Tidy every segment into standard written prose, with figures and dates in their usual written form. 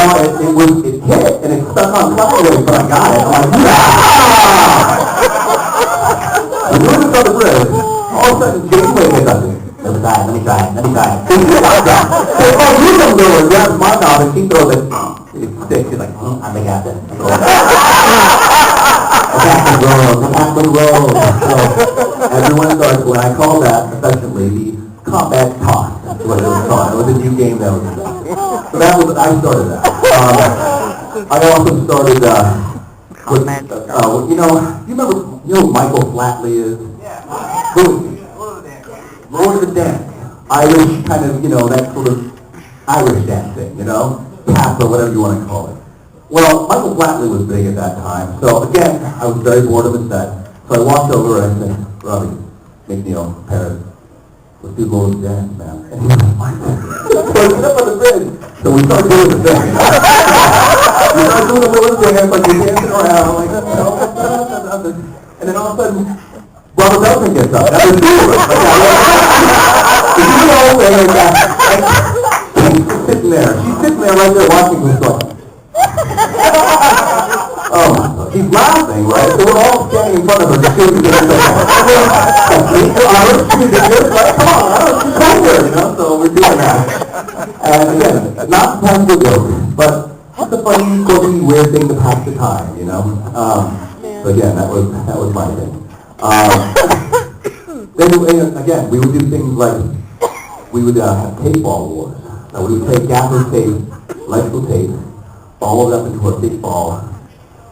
it hit, and it stuck on sideways, but I got it. I'm like, yeah! I moved it on the bridge. All of a sudden, Janeway gets up. Let me try it. Oh, you don't do it. Grabs my knob, and she throws it. It sticks. She's like, I think I got this. The captain roll. So everyone starts, when I call that, affectionately, the combat toss. That's what it was called. It was a new game that was invented. So I started that. I also started, you remember who Michael Flatley is? Yeah. Lord of the Dance. Irish kind of, that sort of Irish dancing, tap or whatever you want to call it. Well, Michael Flatley was big at that time. So again, I was very bored of his set. So I walked over and I said, Robbie, McNeil, Paris, let's do Lord of the Dance, man. And he was like, what? So I get up on the bridge. So we started doing the thing. We started doing the little thing, it's like we're dancing around, I'm like, and then all of a sudden, Robert Belton gets up. That was cool. She's sitting there. She's sitting there right there watching this going. Oh, she's laughing, right? So we're all standing in front of her. Come on, so we're doing that. And again, not to pass the joke, but just a funny, quirky, weird thing to pass the time, So again, that was my thing. Then again, we would do things like, we would have tape ball wars. Now we would take gaffer tape, electrical tape, ball it up into a big ball, and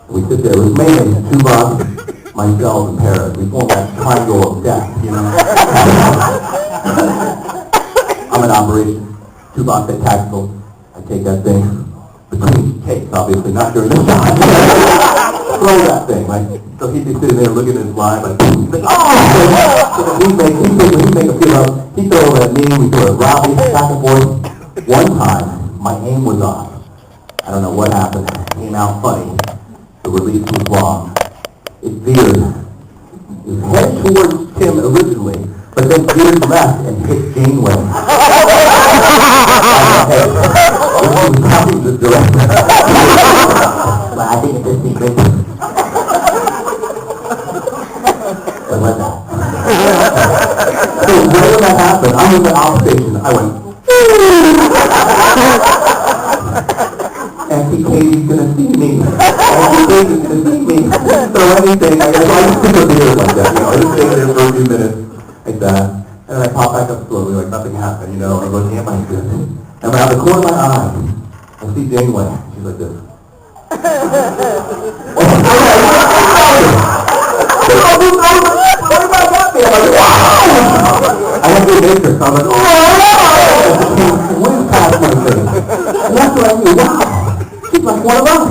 we sit there. It was mainly Tuvok, myself, and Paris. We formed that triangle of death, I'm an operation. Tuvok, that tactical. I take that thing between takes, obviously, not during the shot. Throw that thing, right? So he'd be sitting there looking at his line, like, oh! So he'd make a few of, he'd throw it at me, we throw it at Robbie, back and forth. One time, my aim was off. I don't know what happened. It came out funny. The release was wrong. It veered. It was headed towards Tim originally, but then veered left and hit Janeway. This was probably the director. But I think it's a secret. But let that. So when that happened, I was in the off station. I went. Auntie Katie's gonna see me. Auntie Katie's gonna see me. So anything, I just took a beer like that, I just stayed there for a few minutes, like that. And then I pop back up slowly, like nothing happened, I go, damn, I good. And when out of the corner of my eye, I see Janeway. She's like this. I have to make her, so I'm like, oh! It went past my face. And that's what I knew, wow! She's like one of us.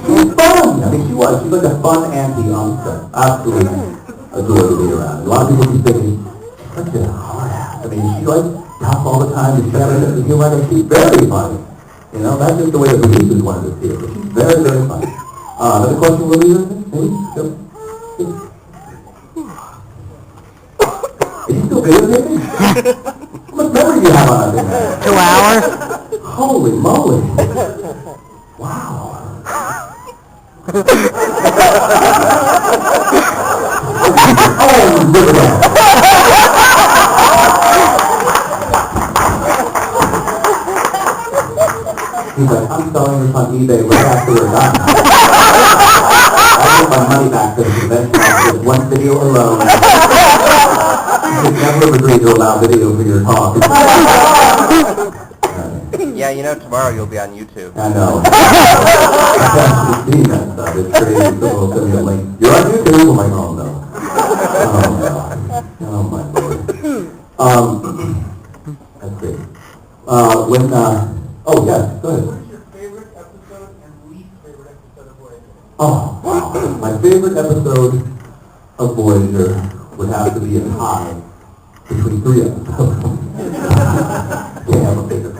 She's fun. I mean, she was. She's like a fun auntie on set. Absolutely adored to be around. A lot of people keep thinking, such a hard ass. I mean, she like tough all the time. She's very funny. That's just the way the producers wanted to see it. But she's very, very funny. Another question, will you? Maybe? Yep. Are you still videotaping? How much memory do you have on that thing? 2 hours. Holy moly. Wow. Oh, look at that. He's like, I'm selling this on eBay right after we're done. I'll get my money back to the convention after this one video alone. You should never have agreed to allow video for your talk. Yeah, tomorrow you'll be on YouTube. I know. I've actually seen that stuff. It's crazy. Someone will send me a link. You're on YouTube? I'm like, oh no. Oh God. Oh my Lord. That's great. Oh yes, go ahead. What is your favorite episode and least favorite episode of Voyager? Oh, wow. My favorite episode of Voyager would have to be a tie between 3 episodes. Can't have a favorite.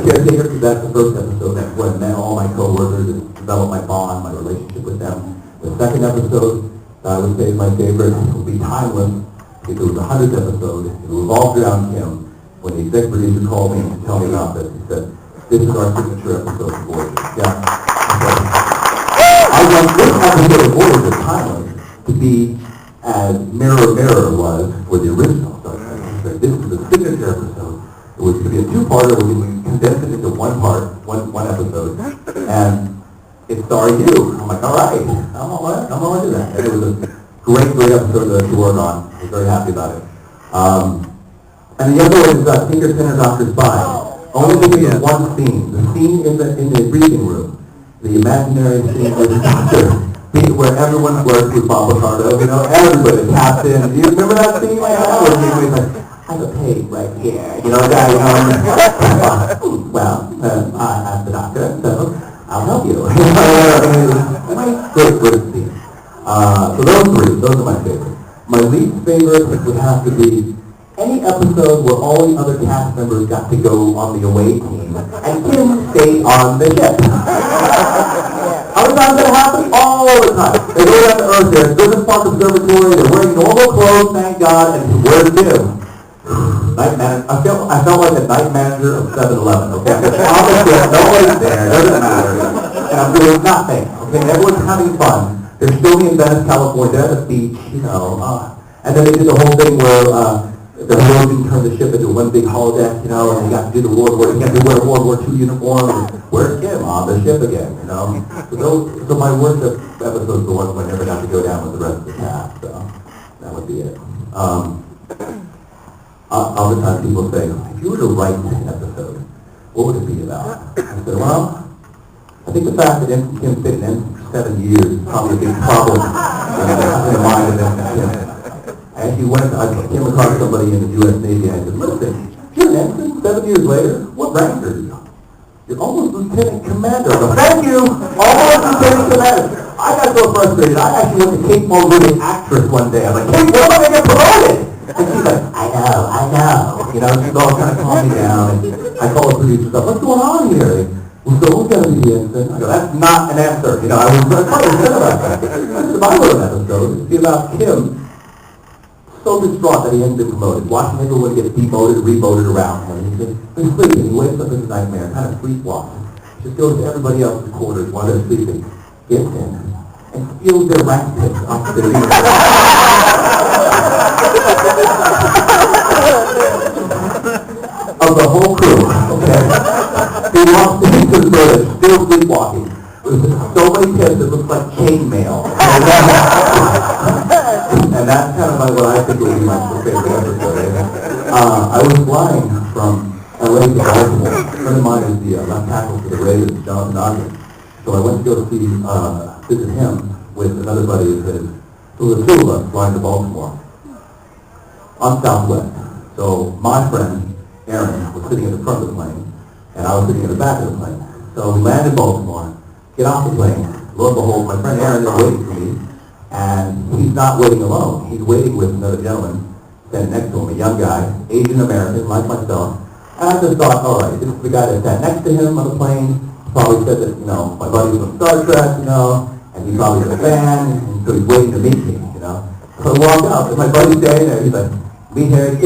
Caretaker, that's the first episode. That's when I met all my coworkers and developed my bond, my relationship with them. The second episode, I would say is my favorite, would be Timeless. It was the 100th episode. It revolved around him. When the exec producer called me to tell me about this, he said, this is our signature episode of Voyager. Yeah. I want this episode of Voyager timeless to be as Mirror Mirror was for the original Star Trek. This is the signature episode. It was going to be a two-parter. We're going to condense it into one part, one episode, and it's starring you. I'm like, all right, I'm all into that. And it was a great episode to work on. I was very happy about it. And the other one is Tinker Center Dr. Spy. Only because of one scene. The scene in the briefing room. The imaginary scene with the doctor. Where everyone flirts with Bob Picardo. You know, everybody, the captain. Do you remember that scene like that? Where he's like, I have a page right here. You know, guy, well, I'm the doctor, so I'll help you. Great scene. So those are my favorites. My least favorite would have to be any episode where all the other cast members got to go on the away team and Kim stayed on the ship. How many times that happen? All the time. They go down to Earth there, Griffith Park Observatory, they're wearing normal clothes, thank God, and where's Kim? Night manager. I felt like a night manager of 7-Eleven, okay? I'm just on the ship, nobody's there, doesn't matter. And I'm doing nothing, okay? Everyone's having fun. They're still in Venice, California, they're at the beach, you know. And then they did the whole thing where the heroes didn't turn the ship into one big holodeck, you know, and they got to do the World War, you got to wear World War II uniform. Where's Kim? On the ship again, you know. So my worst episodes are the ones where I never got to go down with the rest of the cast, so that would be it. Oftentimes people say, if you were to write an episode, what would it be about? I said, well, I think the fact that Kim fit in for 7 years is probably a big problem in the mind of Kim. And I came across somebody in the U.S. Navy and I said, listen, you're an ensign 7 years later, what rank are you? You're almost lieutenant commander. I go, thank you, almost lieutenant commander. I got so frustrated, I actually went to Kate Mulgrew, actress one day. I was like, Kate, when am I going to get promoted? And she's like, I know. You know, she's all kind of calm me down. And I call the producer up, what's going on here? Well, so who's going to be the ensign? I go, that's not an answer. You know, I was quite upset about that. If I wrote an episode, it'd be about Kim so distraught that he hadn't been promoted, watching everyone get demoted, remoted around him. He's sleeping. He wakes up in his nightmare, kind of sleepwalks. Just goes to everybody else's quarters while they're sleeping, gets in, and steals their rank picks off their uniform. Of the whole crew, okay? He walks into the toilet, still sleepwalking. With so many tips, it looks like chainmail. And that's kind of what I think would be my favorite episode. I was flying from LA to Baltimore. A friend of mine is the left tackle for the Ravens, Jonathan Ogden. So I went to go visit him with another buddy of his. So the two of us flying to Baltimore on Southwest. So my friend, Aaron, was sitting in the front of the plane, and I was sitting in the back of the plane. So we landed in Baltimore, get off the plane. Lo and behold, my friend Aaron is waiting for me. And he's not waiting alone. He's waiting with another gentleman standing next to him, a young guy, Asian American, like myself. And I just thought, all right, this is the guy that sat next to him on the plane. Probably said that, you know, my buddy was from Star Trek, you know, and he probably was a fan, and so he's waiting to meet me, you know. So I walked up, and my buddy's standing there, he's like, meet Harry Kim.